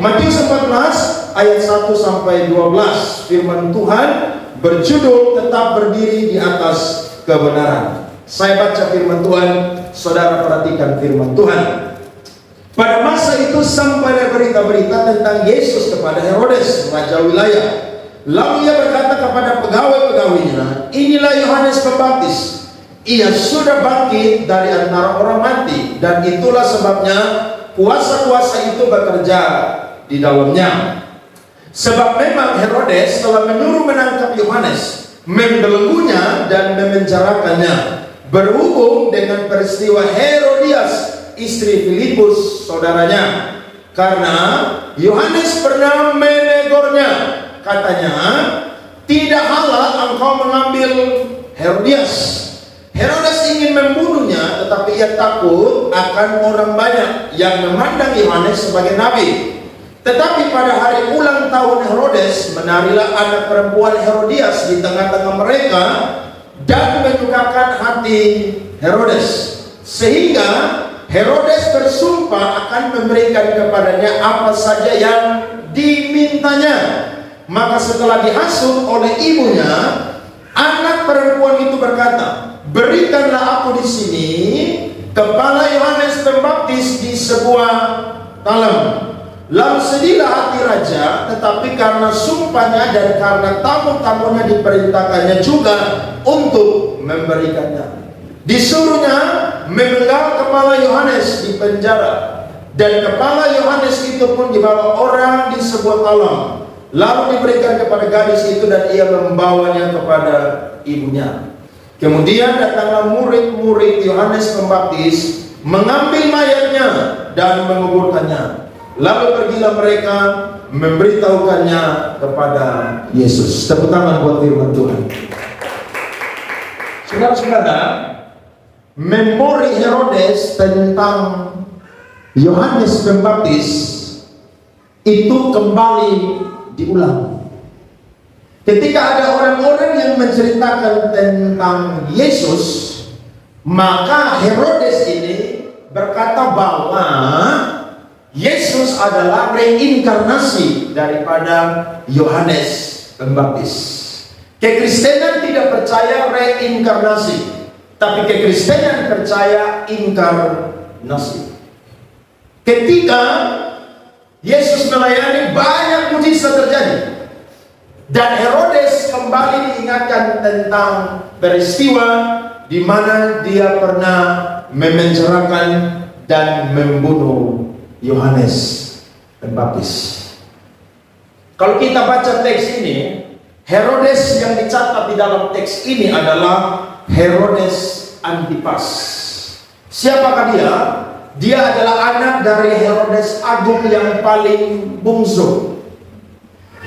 Matius 14 ayat 1 sampai 12, firman Tuhan berjudul tetap berdiri di atas kebenaran. Saya baca firman Tuhan, saudara perhatikan firman Tuhan. Pada masa itu sampai berita-berita tentang Yesus kepada Herodes, raja wilayah. Lalu ia berkata kepada pegawai-pegawainya, inilah Yohanes Pembaptis. Ia sudah bangkit dari antara orang mati, dan itulah sebabnya kuasa-kuasa itu bekerja di dalamnya. Sebab memang Herodes telah menyuruh menangkap Yohanes, membelenggunya dan memenjarakannya, berhubung dengan peristiwa Herodias, istri Filipus saudaranya, karena Yohanes pernah menegurnya. Katanya, tidak halal engkau mengambil Herodias. Herodes ingin membunuhnya, tetapi ia takut akan orang banyak yang memandang Yohanes sebagai nabi. Tetapi pada hari ulang tahun Herodes, menarilah anak perempuan Herodias di tengah-tengah mereka dan menyukakan hati Herodes, sehingga Herodes bersumpah akan memberikan kepadanya apa saja yang dimintanya. Maka setelah dihasut oleh ibunya, anak perempuan itu berkata, berikanlah aku di sini kepala Yohanes Pembaptis di sebuah talam. Lalu sedihlah hati raja, tetapi karena sumpahnya dan karena tamu-tamunya diperintahkannya juga untuk memberikannya. Disuruhnya memenggal kepala Yohanes di penjara, dan kepala Yohanes itu pun dibawa orang di sebuah talam, lalu diberikan kepada gadis itu, dan ia membawanya kepada ibunya. Kemudian datanglah murid-murid Yohanes Pembaptis, mengambil mayatnya dan menguburkannya. Lalu pergilah mereka memberitahukannya kepada Yesus. Tepuk tangan buat firman Tuhan. Saudara-saudara, memori Herodes tentang Yohanes Pembaptis itu kembali diulang. Ketika ada orang-orang yang menceritakan tentang Yesus, maka Herodes ini berkata bahwa Yesus adalah reinkarnasi daripada Yohanes Pembaptis. Kekristenan tidak percaya reinkarnasi, tapi kekristenan percaya inkarnasi. Ketika Yesus melayani, banyak mujizat terjadi, dan Herodes kembali diingatkan tentang peristiwa di mana dia pernah memenjarakan dan membunuh Yohanes Pembaptis. Kalau kita baca teks ini, Herodes yang dicatat di dalam teks ini adalah Herodes Antipas. Siapakah dia? Dia adalah anak dari Herodes Agung yang paling bungsu.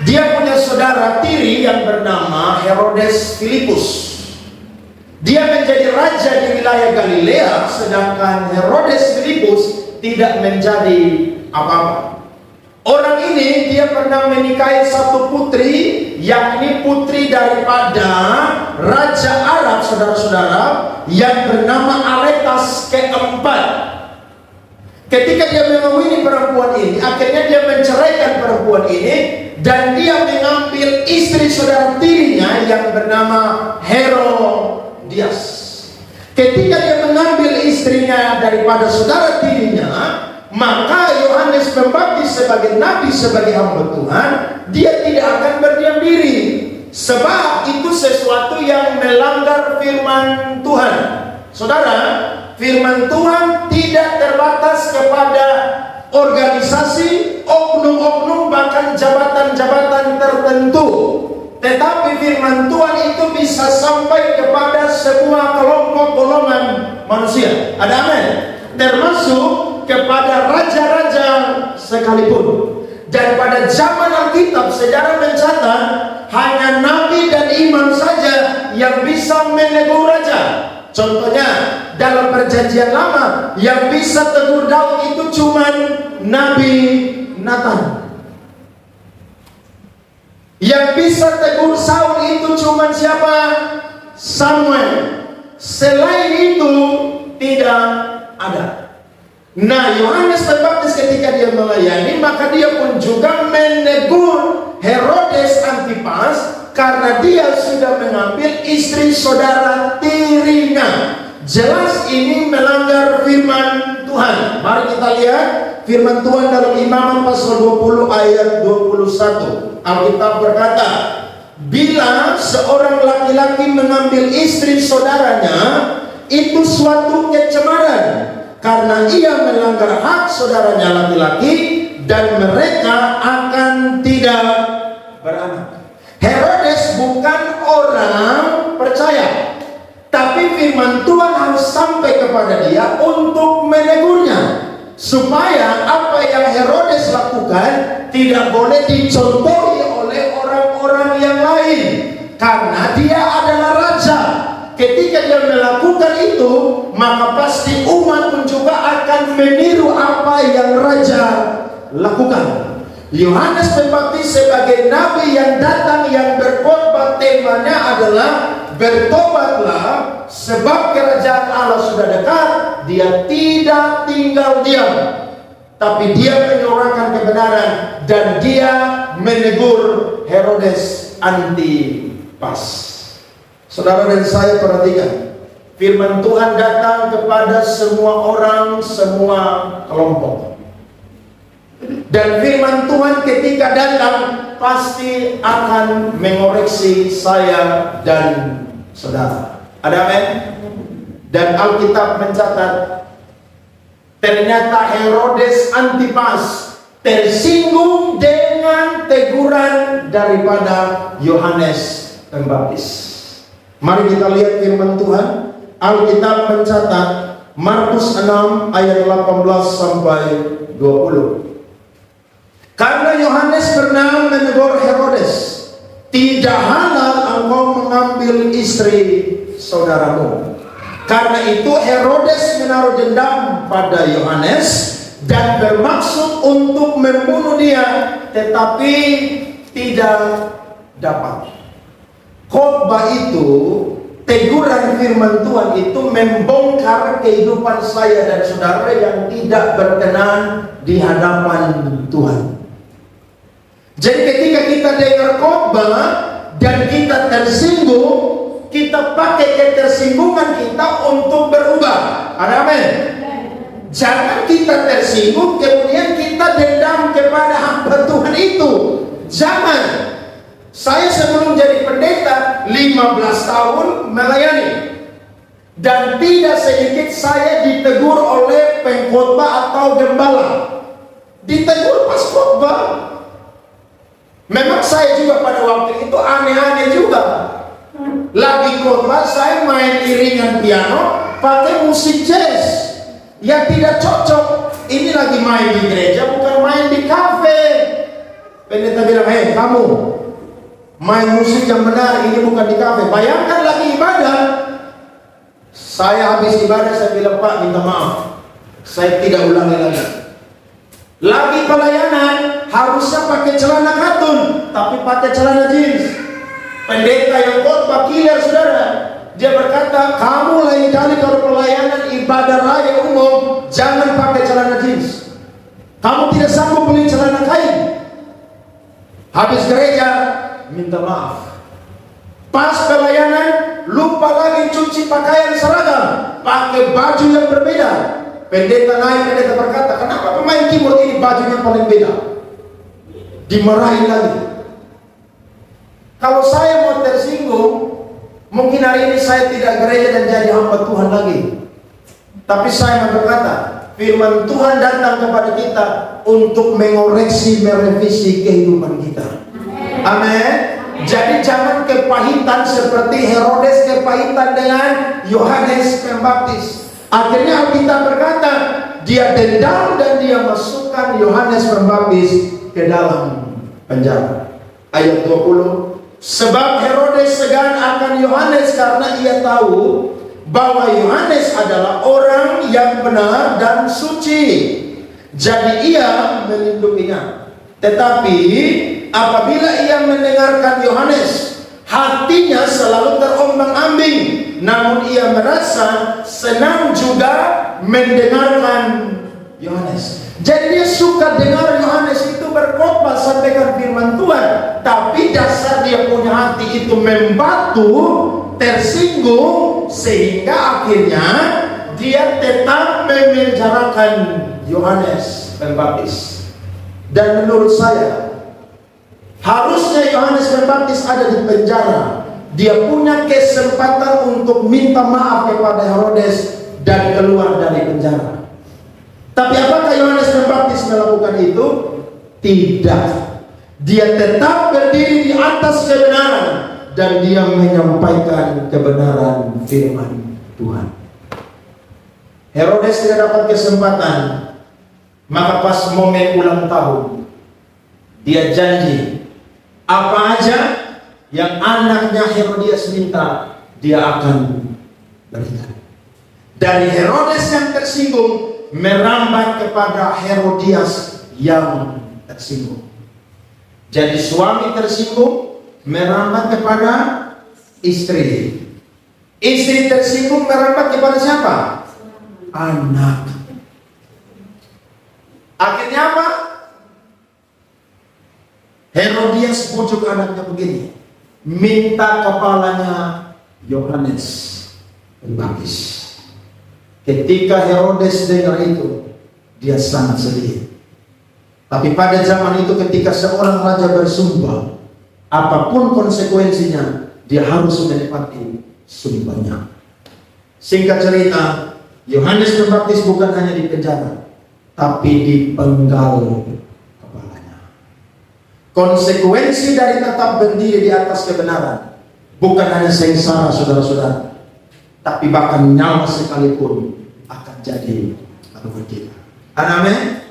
Dia punya saudara tiri yang bernama Herodes Filipus. Dia menjadi raja di wilayah Galilea, sedangkan Herodes Filipus tidak menjadi apa-apa. Orang ini dia pernah menikahi satu putri, yakni putri daripada Raja Arab, saudara-saudara, yang bernama Aretas keempat. Ketika dia mengawini perempuan ini, akhirnya dia menceraikan perempuan ini, dan dia mengambil istri saudara tirinya yang bernama Herodias. Ketika dia mengambil istrinya daripada saudara tirinya, maka Yohanes Pembaptis sebagai nabi, sebagai hamba Tuhan, dia tidak akan berdiam diri, sebab itu sesuatu yang melanggar firman Tuhan. Saudara, firman Tuhan tidak terbatas kepada organisasi, oknum-oknum, bahkan jabatan-jabatan tertentu, tetapi firman Tuhan itu bisa sampai kepada semua kelompok golongan manusia. Ada amin? Termasuk kepada raja-raja sekalipun. Dan pada zaman Alkitab, sejarah mencatat hanya nabi dan imam saja yang bisa menegur raja. Contohnya dalam perjanjian lama, yang bisa tegur Daud itu cuma Nabi Nathan. Yang bisa tegur Saul itu cuma siapa? Samuel. Selain itu tidak ada. Nah, Yohanes Pembaptis ketika dia melayani, maka dia pun juga menegur Herodes Antipas karena dia sudah mengambil istri saudara tirinya. Jelas ini melanggar firman Tuhan. Mari kita lihat firman Tuhan dalam Imaman pasal 20 ayat 21. Alkitab berkata, bila seorang laki-laki mengambil istri saudaranya, itu suatu kecemaran, karena ia melanggar hak saudaranya laki-laki, dan mereka akan tidak beranak. Herodes bukan orang percaya, tapi firman Tuhan harus sampai kepada dia untuk menegurnya, supaya apa yang Herodes lakukan tidak boleh dicontohi oleh orang-orang yang lain, karena dia adalah raja. Ketika dia melakukan itu, maka pasti umat pun juga akan meniru apa yang raja lakukan. Yohanes Pembaptis sebagai nabi yang datang yang berkhotbah, temanya adalah bertobatlah sebab kerajaan Allah sudah dekat. Dia tidak tinggal diam, tapi dia menyuarakan kebenaran, dan dia menegur Herodes Antipas. Saudara dan saya perhatikan, firman Tuhan datang kepada semua orang, semua kelompok. Dan firman Tuhan ketika datang pasti akan mengoreksi saya dan saudara. Ada amin? Dan Alkitab mencatat, ternyata Herodes Antipas tersinggung dengan teguran daripada Yohanes Pembaptis. Mari kita lihat firman Tuhan. Alkitab mencatat Markus 6 ayat 18 sampai 20. Karena Yohanes pernah menegur Herodes, tidak halal engkau mengambil istri saudaramu. Karena itu Herodes menaruh dendam pada Yohanes dan bermaksud untuk membunuh dia, tetapi tidak dapat. Khotbah itu, teguran firman Tuhan itu membongkar kehidupan saya dan saudara yang tidak berkenan di hadapan Tuhan. Jadi ketika kita dengar khotbah dan kita tersinggung, kita pakai ketersinggungan kita untuk berubah. Ada amin? Jangan kita tersinggung kemudian kita dendam kepada hamba Tuhan itu. Jangan. Saya sebelum jadi pendeta 15 tahun melayani, dan tidak sedikit saya ditegur oleh pengkhotbah atau gembala. Ditegur pas khotbah. Memang saya juga pada waktu itu aneh-aneh juga. Lagi khotbah saya main iringan piano pakai musik jazz. Ya tidak cocok. Ini lagi main di gereja, bukan main di kafe. Pendeta bilang, hei kamu, main musik yang benar, ini bukan di kafe. Bayangkan lagi ibadah. Saya habis ibadah, saya bilang, Pak minta maaf, saya tidak ulangi lagi. Lagi pelayanan, harusnya pakai celana katun, tapi pakai celana jeans. Pendeta yang khotbah killer saudara, dia berkata, kamu lain kali kalau pelayanan ibadah raya umum, jangan pakai celana jeans. Kamu tidak sanggup beli celana kain. Habis gereja, minta maaf. Pas pelayanan, lupa lagi cuci pakaian seragam, pakai baju yang berbeda. Pendeta naik, pendeta berkata, kenapa pemain keyboard ini bajunya paling beda? Dimarahin lagi. Kalau saya mau tersinggung, mungkin hari ini saya tidak gereja dan jadi hamba Tuhan lagi. Tapi saya berkata, firman Tuhan datang kepada kita untuk mengoreksi, merevisi kehidupan kita. Amin. Jadi jangan kepahitan seperti Herodes kepahitan dengan Yohanes Pembaptis. Akhirnya Alkitab berkata, dia dendam dan dia masukkan Yohanes Pembaptis ke dalam penjara. Ayat 20. Sebab Herodes segan akan Yohanes karena ia tahu bahwa Yohanes adalah orang yang benar dan suci. Jadi ia melindunginya. Tetapi apabila ia mendengarkan Yohanes, hatinya selalu terombang-ambing. Namun ia merasa senang juga mendengarkan Yohanes. Jadi dia suka dengar Yohanes itu berkhotbah sampaikan firman Tuhan, tapi dasar dia punya hati itu membatu, tersinggung, sehingga akhirnya dia tetap memenjarakan Yohanes Pembaptis. Dan menurut saya, harusnya Yohanes Pembaptis ada di penjara. Dia punya kesempatan untuk minta maaf kepada Herodes dan keluar dari penjara. Tapi apakah Yohanes Pembaptis melakukan itu? Tidak. Dia tetap berdiri di atas kebenaran dan dia menyampaikan kebenaran firman Tuhan. Herodes tidak dapat kesempatan, maka pas momen ulang tahun dia janji apa aja yang anaknya Herodias minta dia akan berikan. Dari Herodes yang tersinggung merambat kepada Herodias yang tersinggung. Jadi suami tersinggung merambat kepada istri. Istri tersinggung merambat kepada siapa? Anak. Akhirnya apa? Herodias bujuk anaknya begini, minta kepalanya Yohanes Pembaptis. Ketika Herodes dengar itu, dia sangat sedih. Tapi pada zaman itu ketika seorang raja bersumpah, apapun konsekuensinya, dia harus menepati sumpahnya. Singkat cerita, Yohanes Pembaptis bukan hanya di penjara, tapi dipenggal kepalanya. Konsekuensi dari tetap berdiri di atas kebenaran bukan hanya sengsara saudara-saudara, tapi bahkan nyawa sekalipun akan jadi taruhan kita. Amin.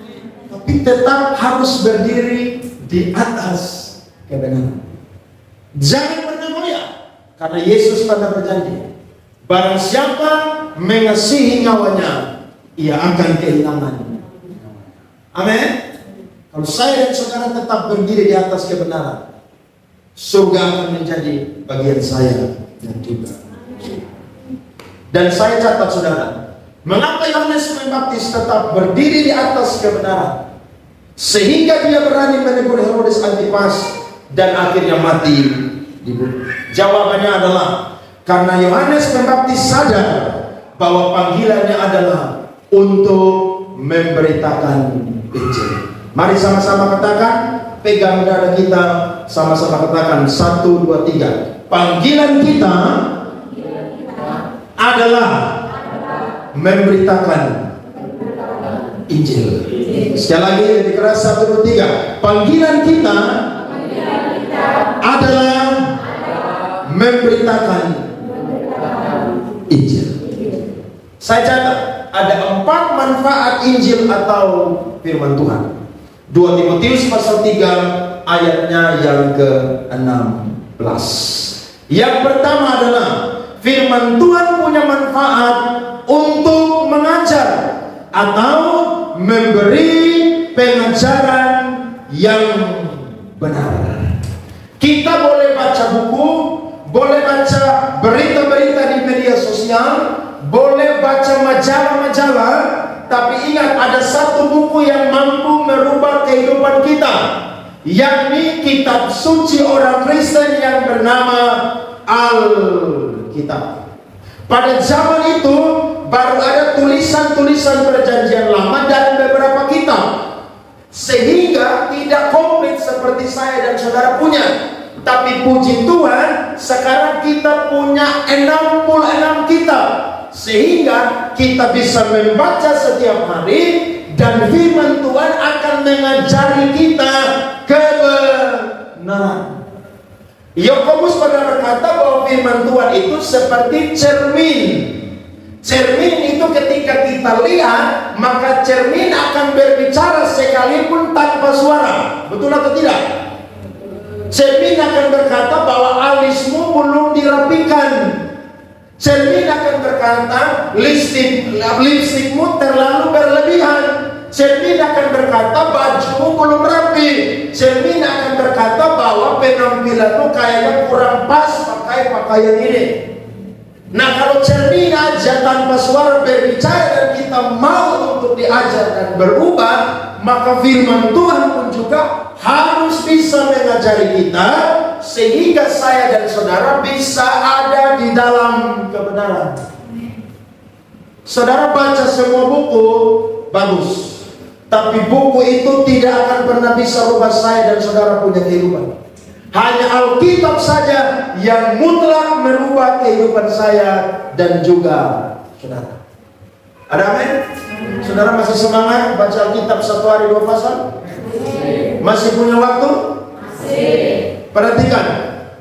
Tapi tetap harus berdiri di atas kebenaran. Jangan pernah goyah, karena Yesus pernah berjanji, barang siapa mengasihi nyawanya, ia akan kehilangan. Amin. Kalau saya dan saudara tetap berdiri di atas kebenaran, surga akan menjadi bagian saya dan juga. Dan saya catat saudara, mengapa Yohanes Pembaptis tetap berdiri di atas kebenaran, sehingga dia berani menegur Herodes Antipas dan akhirnya mati dibunuh? Jawabannya adalah karena Yohanes Pembaptis sadar bahwa panggilannya adalah untuk memberitakan Injil. Mari sama-sama katakan, pegang dada kita, sama-sama katakan 1, 2, 3. Panggilan kita adalah memberitakan Injil. Sekali lagi lebih keras, 1, 2, 3. Panggilan kita adalah memberitakan Injil. Saya catat ada 4 manfaat Injil atau firman Tuhan. 2 Timotius pasal 3 ayatnya yang ke-16. Yang pertama adalah firman Tuhan punya manfaat untuk mengajar atau memberi pengajaran yang benar. Kita boleh baca buku, boleh baca berita-berita di media sosial, boleh baca majalah-majalah, tapi ingat ada satu buku yang mampu merubah kehidupan kita, yakni kitab suci orang Kristen yang bernama Alkitab. Pada zaman itu baru ada tulisan-tulisan perjanjian lama dan beberapa kitab, sehingga tidak komplit seperti saya dan saudara punya. Tapi puji Tuhan, sekarang kita punya 66 kitab, sehingga kita bisa membaca setiap hari dan firman Tuhan akan mengajari kita kebenaran. Yakobus pernah berkata bahwa firman Tuhan itu seperti cermin. Cermin itu ketika kita lihat, maka cermin akan berbicara sekalipun tanpa suara. Betul atau tidak? Cermin akan berkata bahwa alismu belum dirapikan. Cermin akan berkata lipstikmu terlalu berlebihan. Cermin akan berkata bajumu belum rapi. Cermin akan berkata bahwa penampilanmu kayaknya kurang pas pakai pakaian ini. Nah, kalau cermin aja tanpa suara berbicara dan kita mau untuk diajar dan berubah, maka firman Tuhan pun juga harus bisa mengajari kita, sehingga saya dan saudara bisa ada di dalam kebenaran. Saudara baca semua buku, bagus. Tapi buku itu tidak akan pernah bisa rubah saya dan saudara punya kehidupan. Hanya Alkitab saja yang mutlak merubah kehidupan saya dan juga saudara. Ada amin? Saudara masih semangat baca Alkitab 1 hari 2 pasal? Masih punya waktu? Masih. Perhatikan,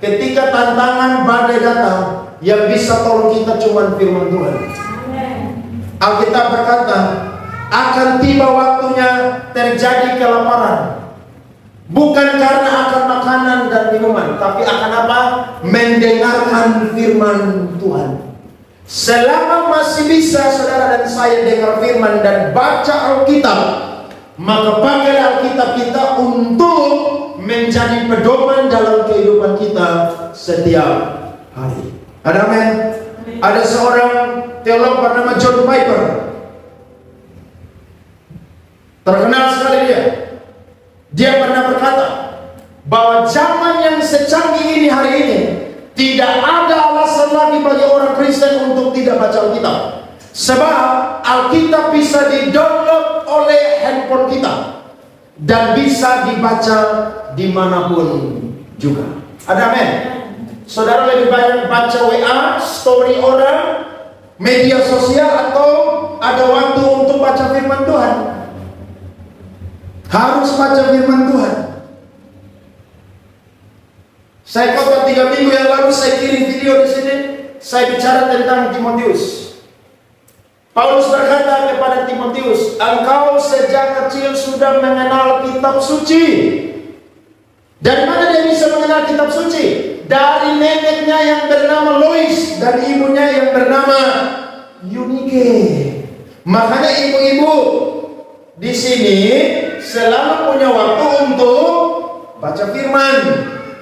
ketika tantangan badai datang, yang bisa tolong kita cuma firman Tuhan. Alkitab berkata, akan tiba waktunya terjadi kelaparan. Bukan karena akan makanan dan minuman, tapi akan apa? Mendengarkan firman Tuhan. Selama masih bisa saudara dan saya dengar firman dan baca Alkitab, maka pakai Alkitab kita untuk menjadi pedoman dalam kehidupan kita setiap hari. Ada amin? Ada seorang teolog bernama John Piper. Terkenal sekali dia. Dia pernah berkata bahwa zaman yang secanggih ini hari ini, tidak ada alasan lagi bagi orang Kristen untuk tidak baca Alkitab. Sebab Alkitab bisa di-download oleh handphone kita dan bisa dibaca dimanapun juga. Ada amin? Saudara lebih banyak baca WA, story orang, media sosial, atau ada waktu untuk baca firman Tuhan? Harus baca firman Tuhan. Saya khotbah 3 minggu yang lalu, saya kirim video di sini. Saya bicara tentang Timotius. Paulus berkata kepada Timotius, engkau sejak kecil sudah mengenal kitab suci. Dari mana dia bisa mengenal kitab suci? Dari neneknya yang bernama Lois dan ibunya yang bernama Eunike. Makanya ibu-ibu di sini selalu punya waktu untuk baca firman,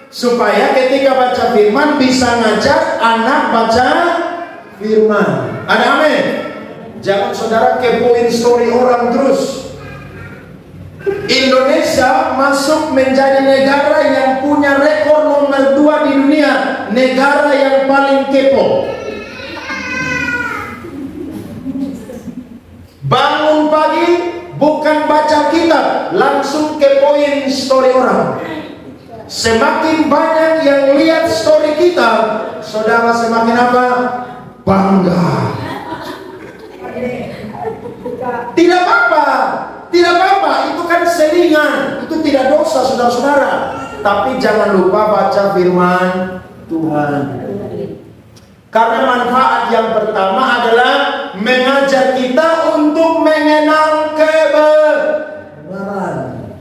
supaya ketika baca firman bisa ngajak anak baca firman. Ada amin? Jangan saudara kepoin story orang terus. Indonesia masuk menjadi negara yang punya rekor nomor 2 di dunia, negara yang paling kepo. Bangun pagi bukan baca kitab, langsung kepoin story orang. Semakin banyak yang lihat story kita, saudara semakin apa? Bangga. Tidak apa-apa, tidak apa-apa, itu kan selingan, itu tidak dosa saudara-saudara. Tapi jangan lupa baca firman Tuhan. Karena manfaat yang pertama adalah mengajar kita untuk mengenal kebenaran.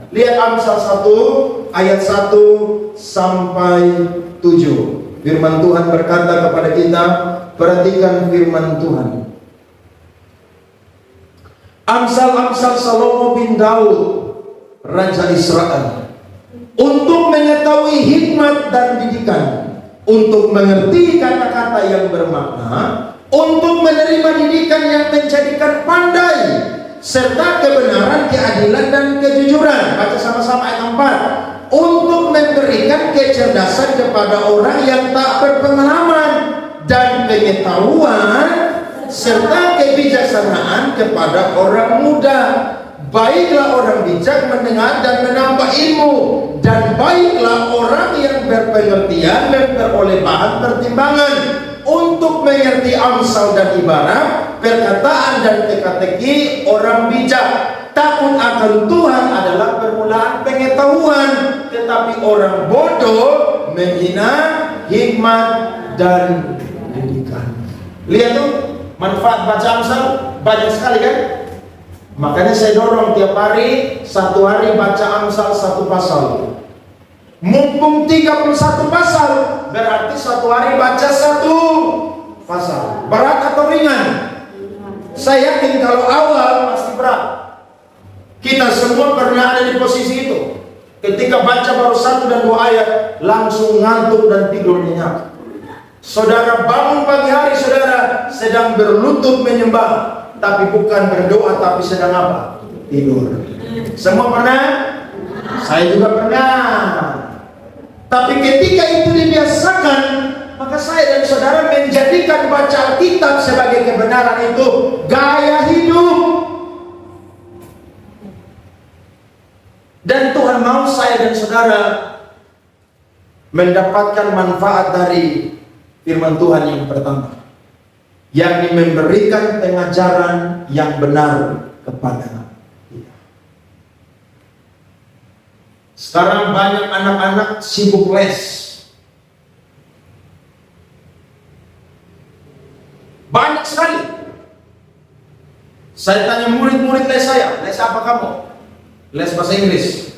Lihat Amsal 1 ayat 1 sampai 7. Firman Tuhan berkata kepada kita, perhatikan firman Tuhan. Amsal-amsal Salomo bin Daud, Raja Israel, untuk mengetahui hikmat dan didikan, untuk mengerti kata-kata yang bermakna, untuk menerima didikan yang menjadikan pandai, serta kebenaran, keadilan, dan kejujuran. Baca sama-sama ayat 4. Untuk memberikan kecerdasan kepada orang yang tak berpengalaman, dan pengetahuan serta kebijaksanaan kepada orang muda. Baiklah orang bijak mendengar dan menambah ilmu, dan baiklah orang yang berpengertian memperoleh bahan pertimbangan untuk mengerti amsal dan ibarat, perkataan dan teka-teki orang bijak. Takut akan Tuhan adalah permulaan pengetahuan, tetapi orang bodoh menghina hikmat dan didikan. Lihat tuh, manfaat baca Amsal banyak sekali kan? Makanya saya dorong tiap hari, 1 hari baca Amsal 1 pasal. Mumpung 31 pasal, berarti 1 hari baca 1 pasal. Berat atau ringan? Saya yakin kalau awal pasti berat. Kita semua pernah ada di posisi itu. Ketika baca baru 1 dan 2 ayat, langsung ngantuk dan tidur nyenyak. Saudara bangun pagi hari, saudara sedang berlutut menyembah. tapi bukan berdoa tapi sedang apa? Tidur. Semua pernah? Saya juga pernah. Tapi ketika itu dibiasakan, maka saya dan saudara menjadikan baca Alkitab sebagai kebenaran itu gaya hidup. Dan Tuhan mau saya dan saudara mendapatkan manfaat dari firman Tuhan yang pertama, yakni memberikan pengajaran yang benar kepada kita. Sekarang banyak anak-anak sibuk les. Banyak sekali. Saya tanya murid-murid les saya, les apa kamu? Les bahasa Inggris.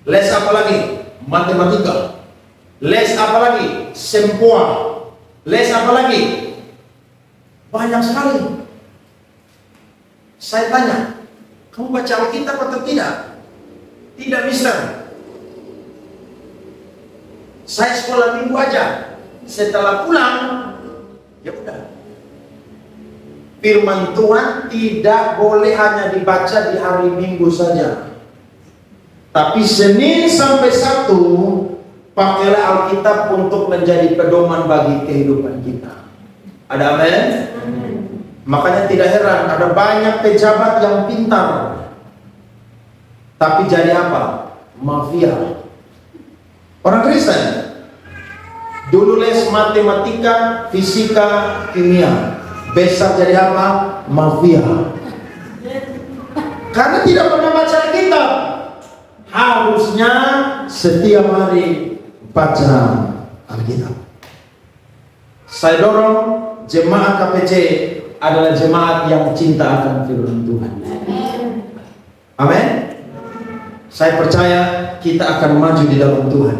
Les apa lagi? Matematika. Les apa lagi? Sempoa. Les apa lagi? Banyak sekali. Saya tanya, kamu baca Alkitab atau tidak? Tidak, mister. Saya sekolah minggu aja. Setelah pulang, ya udah. Firman Tuhan tidak boleh hanya dibaca di hari Minggu saja. Tapi Senin sampai Sabtu, pakailah Alkitab untuk menjadi pedoman bagi kehidupan kita. Ada amin? Makanya tidak heran ada banyak pejabat yang pintar, tapi jadi apa? Mafia. Orang Kristen dulu les matematika, fisika, kimia, besar jadi apa? Mafia. Karena tidak pernah baca Alkitab. Harusnya setiap hari baca Alkitab. Saya dorong jemaat KPC adalah jemaat yang cinta akan firman Tuhan. Amin. Saya percaya kita akan maju di dalam Tuhan,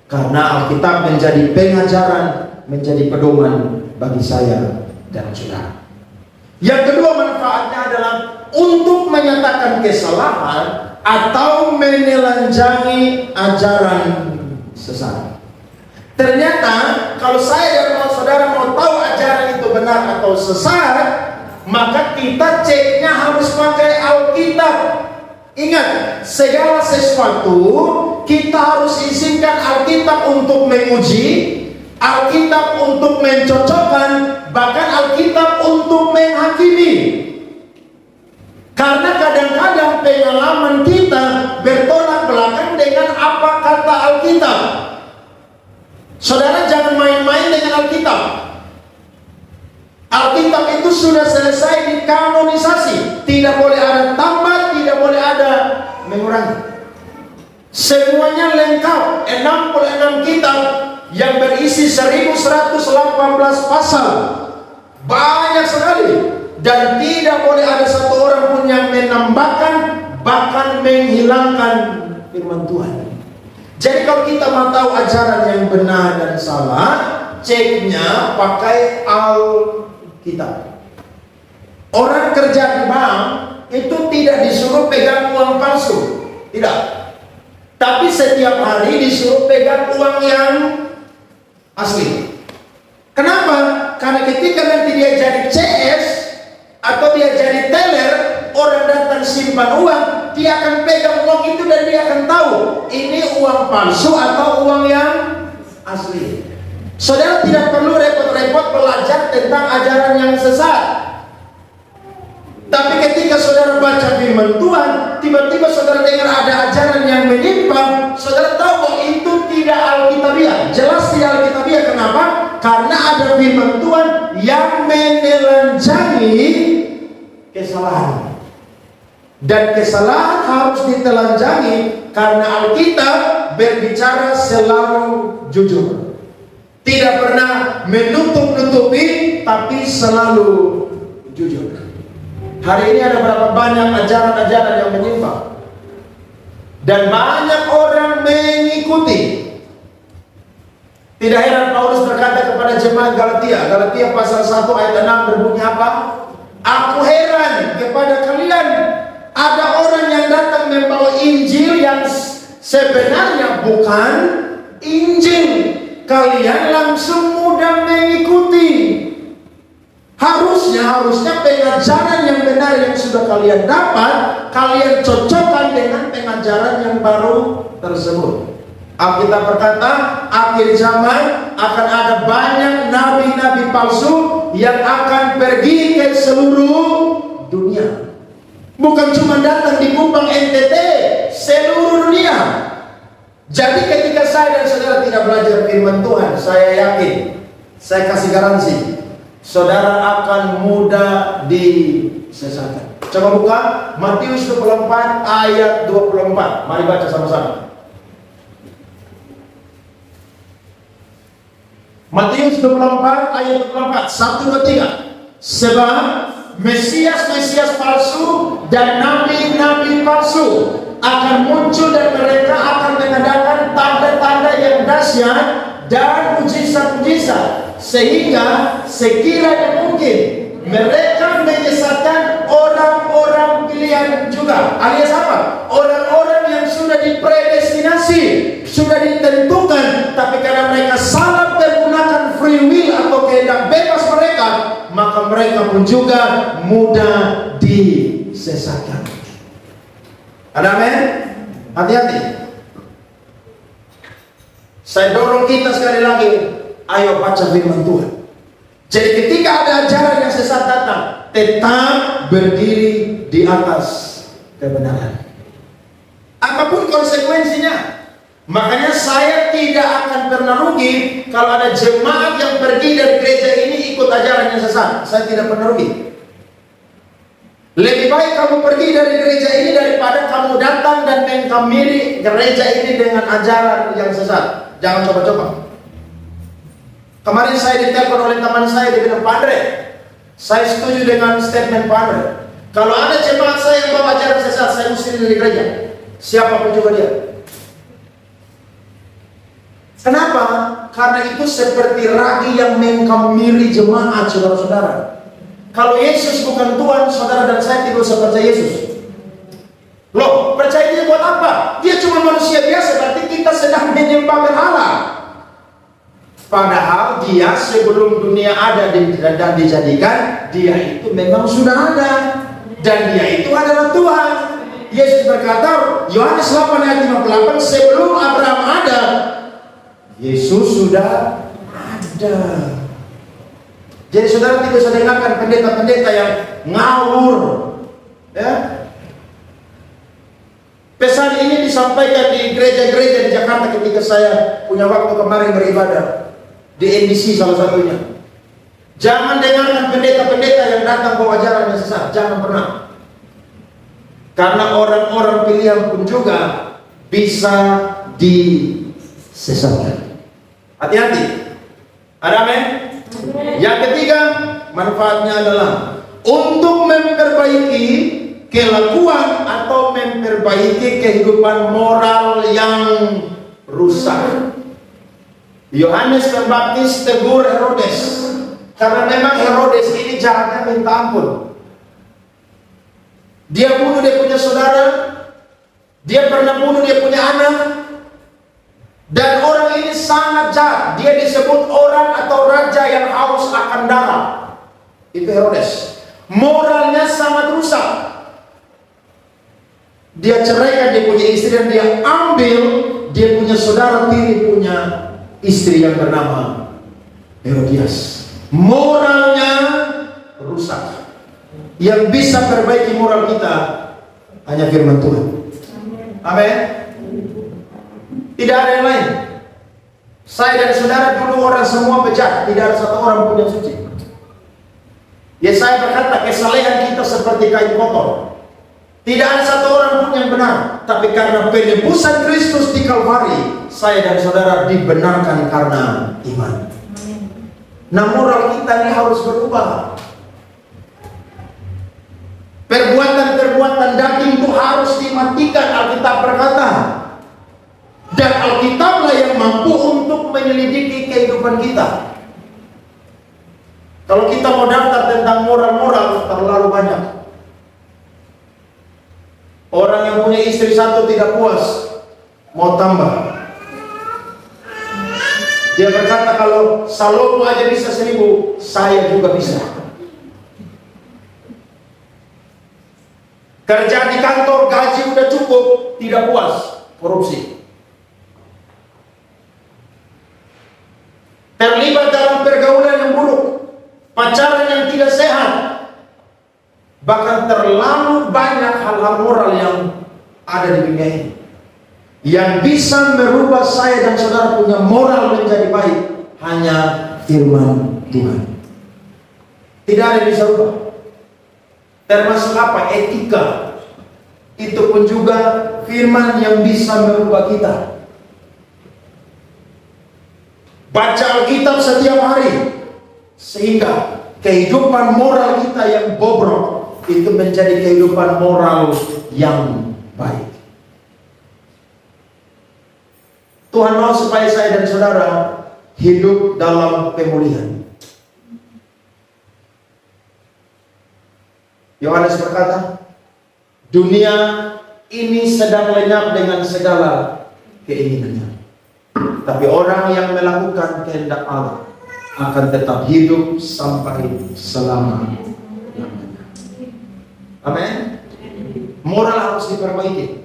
karena Alkitab menjadi pengajaran, menjadi pedoman bagi saya dan saudara. Yang kedua manfaatnya adalah untuk menyatakan kesalahan atau menelanjangi ajaran sesat. Ternyata kalau saya dan saudara mau tahu ajaran itu benar atau sesat, maka kita ceknya harus pakai Alkitab. Ingat, segala sesuatu kita harus izinkan Alkitab untuk menguji, Alkitab untuk mencocokkan, bahkan Alkitab untuk menghakimi. Karena kadang-kadang pengalaman kita bertolak belakang dengan apa kata Alkitab. Saudara jangan main-main dengan Alkitab. Alkitab itu sudah selesai dikanonisasi. Tidak boleh ada tambah, tidak boleh ada mengurangi. Semuanya lengkap. 66 kitab yang berisi 1118 pasal. Banyak sekali. Dan tidak boleh ada satu orang pun yang menambahkan, bahkan menghilangkan firman Tuhan. Jadi kalau kita mau tahu ajaran yang benar dan salah, ceknya pakai Alkitab. Orang kerja di bank itu tidak disuruh pegang uang palsu, tidak. Tapi setiap hari disuruh pegang uang yang asli. Kenapa? Karena ketika nanti dia jadi CS atau dia jadi teller, orang datang simpan uang, dia akan pegang uang itu dan dia akan tahu ini uang palsu atau uang yang asli. Saudara tidak perlu repot-repot belajar tentang ajaran yang sesat. Tapi ketika saudara baca firman Tuhan, tiba-tiba saudara dengar ada ajaran yang menyimpang, saudara tahu bahwa itu tidak Alkitabiah. Jelas tidak Alkitabiah. Kenapa? Karena ada firman Tuhan yang menelanjangi kesalahan. Dan kesalahan harus ditelanjangi karena Alkitab berbicara selalu jujur. Tidak pernah menutup-nutupi, tapi selalu jujur. Hari ini ada berapa banyak ajaran-ajaran yang menyimpang, dan banyak orang mengikuti. Tidak heran Paulus berkata kepada jemaat Galatia, Galatia pasal 1 ayat 6 berbunyi apa? Aku heran kepada kalian, ada orang yang datang membawa Injil yang sebenarnya bukan Injil. Kalian langsung mudah mengikuti. Harusnya pengajaran yang benar yang sudah kalian dapat, kalian cocokkan dengan pengajaran yang baru tersebut. Alkitab berkata, akhir zaman akan ada banyak nabi-nabi palsu yang akan pergi ke seluruh dunia. Bukan cuma datang di Kupang NTT, seluruh dunia. Jadi ketika saya dan saudara tidak belajar firman Tuhan, saya yakin, saya kasih garansi, saudara akan mudah disesatkan. Coba buka Matius 24 ayat 24. Mari baca sama-sama. Matius 24 ayat 24. 1, 2, 3. Sebab Mesias palsu dan nabi-nabi palsu akan muncul dan mereka akan mengadakan tanda-tanda yang dahsyat dan mujizat-mujizat, sehingga sekiranya mungkin mereka menyesatkan orang-orang pilihan juga. Alias apa? Orang-orang yang sudah dipredestinasi, sudah ditentukan, tapi karena mereka salah menggunakan free will atau kehendak bebas mereka, maka mereka pun juga mudah disesatkan. Ada amin? Hati-hati. Saya dorong kita sekali lagi, ayo baca firman Tuhan. Jadi ketika ada ajaran yang sesat datang, tetap berdiri di atas kebenaran, apapun konsekuensinya. Makanya saya tidak akan pernah rugi kalau ada jemaat yang pergi dari gereja ini ikut ajaran yang sesat. Saya tidak pernah rugi. Lebih baik kamu pergi dari gereja ini daripada kamu datang dan mengkamiri gereja ini dengan ajaran yang sesat. Jangan coba-coba. Kemarin saya ditelepon oleh teman saya, dia bilang, Pak Andre, saya setuju dengan statement Pak Andre. Kalau ada jemaat saya yang bawa ajaran sesat, saya usir dari gereja. Siapapun juga dia. Kenapa? Karena itu seperti ragi yang mengkamiri jemaat, saudara-saudara. Kalau Yesus bukan Tuhan, saudara dan saya tidak usah percaya Yesus. Loh, percaya dia buat apa? Dia cuma manusia biasa, berarti kita sedang menyembah berhala. Padahal dia sebelum dunia ada dan dijadikan, dia itu memang sudah ada. Dan dia itu adalah Tuhan. Yesus berkata, Yohanes 8 ayat 58, sebelum Abraham ada, Yesus sudah ada. Jadi saudara tidak usah dengarkan pendeta-pendeta yang ngawur. Ya. Pesan ini disampaikan di gereja-gereja di Jakarta ketika saya punya waktu kemarin beribadah di NDC salah satunya. Jangan dengarkan pendeta-pendeta yang datang bawa ajaran yang sesat. Jangan pernah. Karena orang-orang pilihan pun juga bisa disesatkan. Hati-hati. Ada amin? Yang ketiga, manfaatnya adalah untuk memperbaiki kelakuan atau memperbaiki kehidupan moral yang rusak. Yohanes Pembaptis tegur Herodes karena memang Herodes ini jahatnya minta ampun. Dia bunuh dia punya saudara, dia pernah bunuh dia punya anak. Dan orang ini sangat jahat. Dia disebut orang atau raja yang haus akan darah. Itu Herodes. Moralnya sangat rusak. Dia ceraikan dia punya istri dan dia ambil dia punya saudara tiri punya istri yang bernama Herodias. Moralnya rusak. Yang bisa perbaiki moral kita hanya firman Tuhan. Amin. Tidak ada yang lain. Saya dan saudara dulu orang semua bejat, tidak ada satu orang pun yang suci. Ya saya berkata kesalehan kita seperti kain kotor. Tidak ada satu orang pun yang benar. Tapi karena penebusan Kristus di Kalvari, saya dan saudara dibenarkan karena iman. Nah moral kita ini harus berubah. Perbuatan-perbuatan daging itu harus dimatikan, Alkitab berkata. Dan Alkitablah yang mampu untuk menyelidiki kehidupan kita. Kalau kita mau daftar tentang moral-moral terlalu banyak. Orang yang punya istri satu tidak puas, mau tambah. Dia berkata kalau Salomo aja bisa 1000, saya juga bisa. Kerja di kantor, gaji udah cukup, tidak puas, korupsi. Terlibat dalam pergaulan yang buruk, pacaran yang tidak sehat, bahkan terlalu banyak hal-hal moral yang ada di dunia ini yang bisa merubah saya dan saudara punya moral menjadi baik. Hanya firman Tuhan. Tidak ada yang bisa rubah. Termasuk apa? Etika. Itu pun juga firman yang bisa merubah kita. Baca Alkitab setiap hari, sehingga kehidupan moral kita yang bobrok itu menjadi kehidupan moral yang baik. Tuhan mau supaya saya dan saudara hidup dalam pemulihan. Yohanes berkata, dunia ini sedang lenyap dengan segala keinginannya, tapi orang yang melakukan kehendak Allah akan tetap hidup sampai selama-lamanya. Amin. Moral harus diperbaiki,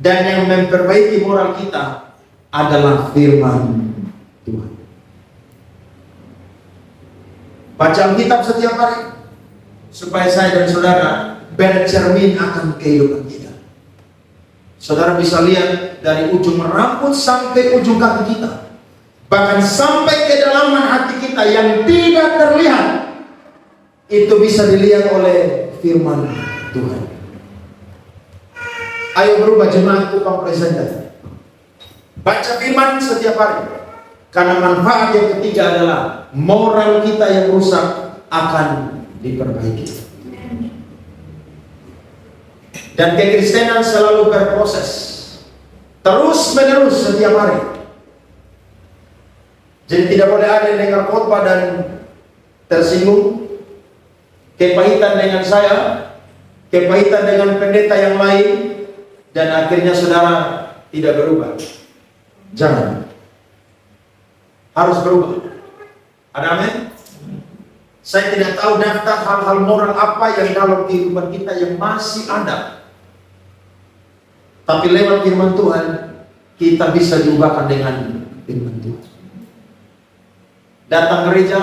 dan yang memperbaiki moral kita adalah firman Tuhan. Baca Alkitab setiap hari, supaya saya dan saudara bercermin akan kehidupan kita. Saudara bisa lihat dari ujung rambut sampai ujung kaki kita, bahkan sampai kedalaman hati kita yang tidak terlihat, itu bisa dilihat oleh firman Tuhan. Ayo berubah jemaat Kupang Presenter. Baca firman setiap hari, karena manfaat yang ketiga adalah moral kita yang rusak akan diperbaiki. Dan kekristenan selalu berproses, terus menerus setiap hari. Jadi tidak boleh ada yang dengar khotbah dan tersinggung, kepahitan dengan saya, kepahitan dengan pendeta yang lain, dan akhirnya saudara tidak berubah. Jangan. Harus berubah. Ada amin? Saya tidak tahu daftar hal-hal moral apa yang dalam kehidupan kita yang masih ada. Tapi lewat firman Tuhan, kita bisa diubahkan dengan firman Tuhan. Datang gereja,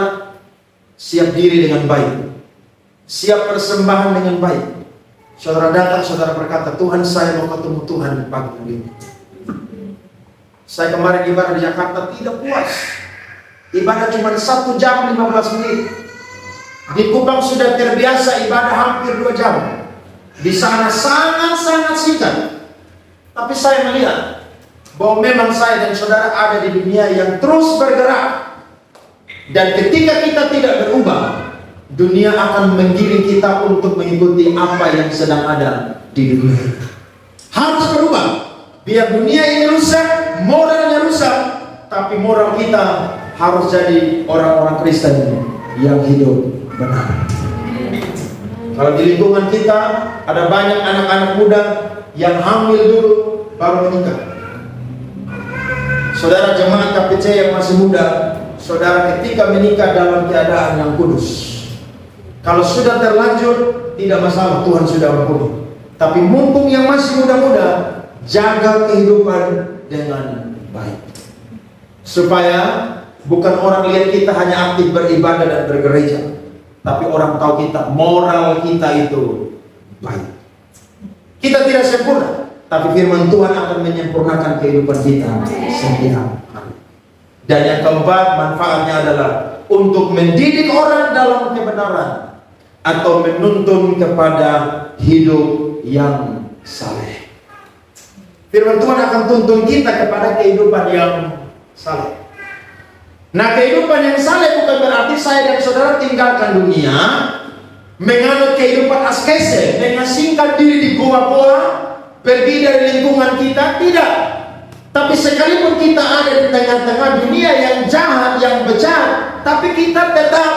siap diri dengan baik, siap persembahan dengan baik. Saudara datang, saudara berkata, Tuhan, saya mau ketemu Tuhan pagi hari ini. Saya kemarin ibadah di Jakarta tidak puas. Ibadah cuma 1 jam 15 menit. Di Kupang sudah terbiasa ibadah hampir 2 jam. Di sana sangat-sangat singkat. Tapi saya melihat bahwa memang saya dan saudara ada di dunia yang terus bergerak. Dan ketika kita tidak berubah, dunia akan menggiring kita untuk mengikuti apa yang sedang ada di dunia. Harus berubah. Biar dunia ini rusak, moralnya rusak, tapi moral kita harus jadi orang-orang Kristen yang hidup benar. Kalau di lingkungan kita ada banyak anak-anak muda yang hamil dulu baru menikah. Saudara jemaat KPC yang masih muda, saudara ketika menikah dalam keadaan yang kudus. Kalau sudah terlanjur tidak masalah, Tuhan sudah ampuni. Tapi mumpung yang masih muda-muda, jaga kehidupan dengan baik, supaya bukan orang lihat kita hanya aktif beribadah dan bergereja, tapi orang tahu kita, moral kita itu baik. Kita tidak sempurna, tapi firman Tuhan akan menyempurnakan kehidupan kita setiap hari. Dan yang keempat, manfaatnya adalah untuk mendidik orang dalam kebenaran atau menuntun kepada hidup yang saleh. Firman Tuhan akan tuntun kita kepada kehidupan yang saleh. Nah, kehidupan yang saleh bukan berarti saya dan saudara tinggalkan dunia, menganut kehidupan askese, mengasingkan diri di gua-gua, pergi dari lingkungan kita, tidak. Tapi sekalipun kita ada di tengah-tengah dunia yang jahat, yang bejat, tapi kita tetap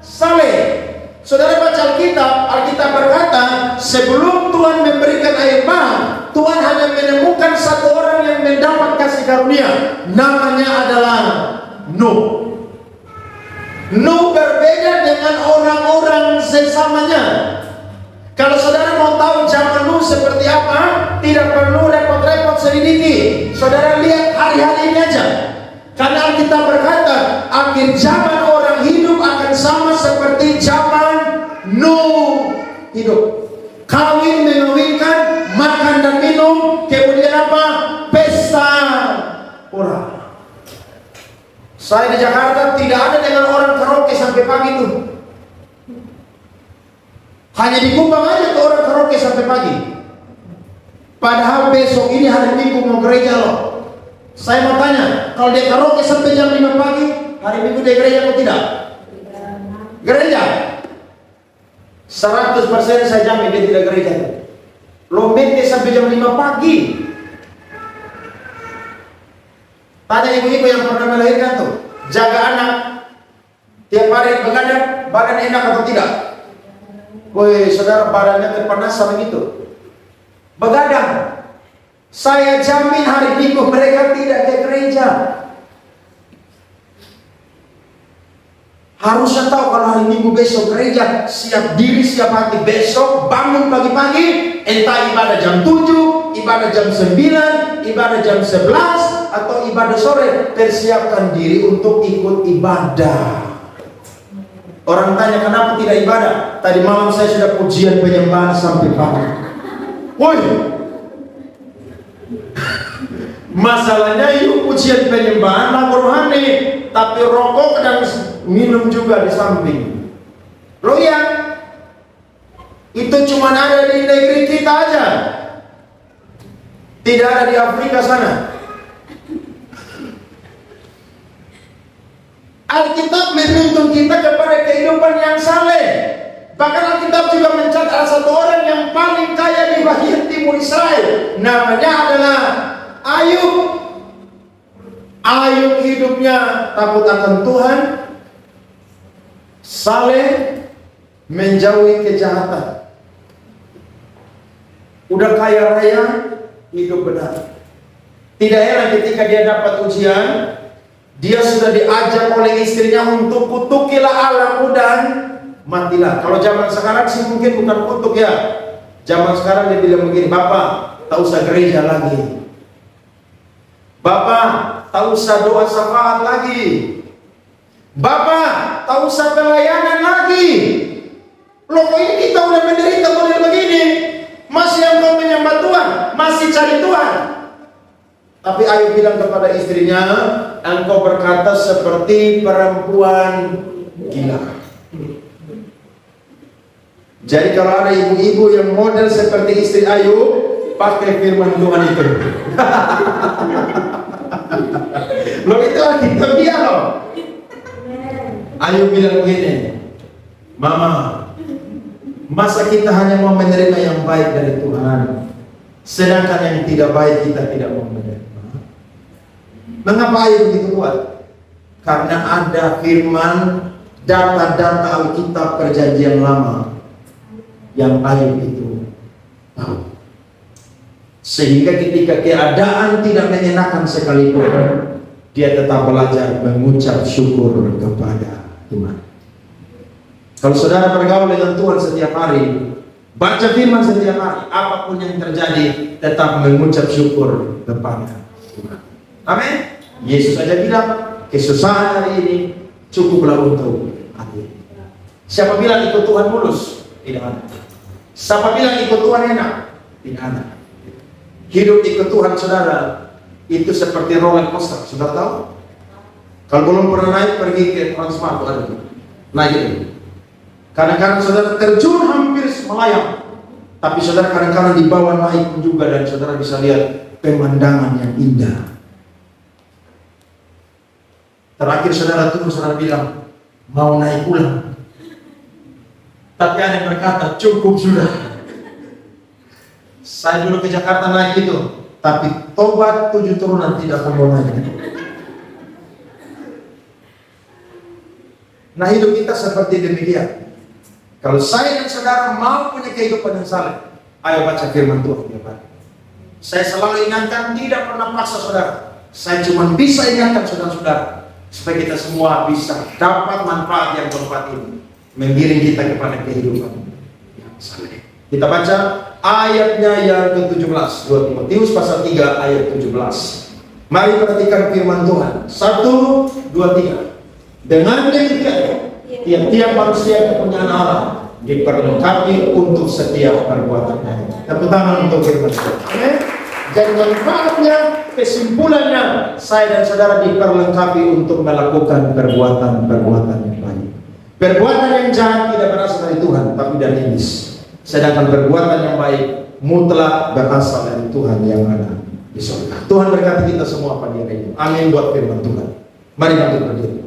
saleh. Saudara baca Alkitab, Alkitab berkata, sebelum Tuhan memberikan air bah, Tuhan hanya menemukan satu orang yang mendapat kasih karunia. Namanya adalah Nuh. Nuh berbeda dengan orang-orang sesamanya. Kalau saudara mau tahu zaman dulu seperti apa, tidak perlu repot-repot selidiki. Saudara lihat hari-hari ini aja. Karena Alkitab berkata, akhir zaman orang hidup akan sama seperti zaman Nuh hidup. Kawin mengawinkan, makan dan minum, kemudian apa? Pesta orang. Saya di Jakarta tidak ada dengan orang karaoke sampai pagi tuh. Hanya di Kupang aja tuh orang karaoke sampai pagi. Padahal besok ini hari Minggu mau gereja loh. Saya mau tanya, kalau dia karaoke sampai jam 5 pagi, hari Minggu dia gereja atau tidak? Gereja. 100% saya jamin dia tidak gereja. Lombek dia sampai jam 5 pagi. Tanya ibu-ibu yang pernah melahirkan tuh, jaga anak tiap hari begadang, badan enak atau tidak? Woi, saudara, badannya terpanasan gitu. Begadang. Saya jamin hari Minggu mereka tidak ke gereja. Harusnya tahu kalau hari Minggu besok gereja, siap diri, siap hati. Besok bangun pagi-pagi, entah ibadah jam 7, ibadah jam 9, ibadah jam 11, atau ibadah sore. Persiapkan diri untuk ikut ibadah. Orang tanya kenapa tidak ibadah? Tadi malam saya sudah pujian penyembahan sampai pagi. Woi, masalahnya itu pujian penyembahan lagu rohani, tapi rokok dan minum juga di samping. Loh ya, itu cuma ada di negeri kita aja, tidak ada di Afrika sana. Alkitab menuntun kita kepada kehidupan yang saleh. Bahkan Alkitab juga mencatat ada satu orang yang paling kaya di bagian timur Israel. Namanya adalah Ayub. Ayub hidupnya takut akan Tuhan, saleh, menjauhi kejahatan. Udah kaya raya, hidup benar. Tidak heran ketika dia dapat ujian, dia sudah diajak oleh istrinya untuk kutukilah alam dan matilah. Kalau zaman sekarang sih mungkin bukan kutuk ya. Zaman sekarang dia bilang begini, Bapak, tak usah gereja lagi. Bapak, tak usah doa syafaat lagi. Bapak, tak usah pelayanan lagi. Loh, kok ini kita udah menderita model begini, masih engkau menyembah Tuhan, masih cari Tuhan. Tapi Ayub bilang kepada istrinya, engkau berkata seperti perempuan gila. Jadi kalau ada ibu-ibu yang model seperti istri Ayub, pakai firman Tuhan itu. Loh, itu Alkitab dia loh. Ayub bilang begini, Mama, masa kita hanya mau menerima yang baik dari Tuhan, sedangkan yang tidak baik kita tidak mau menerima? Mengapa Ayub begitu kuat? Karena ada firman, data-data Alkitab Perjanjian Lama yang Ayub itu tahu. Sehingga ketika keadaan tidak menyenangkan sekalipun, dia tetap belajar mengucap syukur kepada Tuhan. Kalau saudara bergaul dengan Tuhan setiap hari, baca firman setiap hari, apapun yang terjadi, tetap mengucap syukur kepada Tuhan. Amin. Yesus aja bilang, kesusahan hari ini cukuplah untuk hati. Siapa bilang ikut Tuhan mulus? Tidak ada. Siapa bilang ikut Tuhan enak? Tidak ada. Hidup ikut Tuhan, saudara, itu seperti roller coaster. Saudara tahu? Kalau belum pernah naik, pergi ke Transmart ada naik itu. Kadang-kadang saudara terjun hampir melayang, tapi saudara kadang-kadang di bawah naik pun juga, dan saudara bisa lihat pemandangan yang indah. Terakhir saudara turun, saudara bilang mau naik pulang, tapi ada yang berkata cukup sudah. Saya dulu ke Jakarta naik itu, tapi tobat 7 turunan tidak mau naik. Nah, hidup kita seperti demikian. Kalau saya dan saudara mau punya kehidupan yang saleh, ayo baca firman Tuhan tiap hari. Saya selalu ingatkan, tidak pernah paksa saudara. Saya cuma bisa ingatkan saudara-saudara, supaya kita semua bisa dapat manfaat yang bermanfaat ini, menggiring kita kepada kehidupan yang saleh. Kita baca ayatnya yang ke-17, 2 Timotius pasal 3 ayat 17. Mari perhatikan firman Tuhan. 1, 2, 3. Dengan demikian, tiap-tiap manusia kepunyaan Allah diperlengkapi untuk setiap perbuatannya. Tepuk tangan untuk firman Tuhan. Jadi manfaatnya, kesimpulannya, saya dan saudara diperlengkapi untuk melakukan perbuatan-perbuatan yang baik. Perbuatan yang jahat tidak berasal dari Tuhan, tapi dari iblis. Sedangkan perbuatan yang baik mutlak berasal dari Tuhan yang ada di surga. Tuhan berkati kita semua pagi hari ini. Amin buat firman Tuhan. Mari kita berdiri.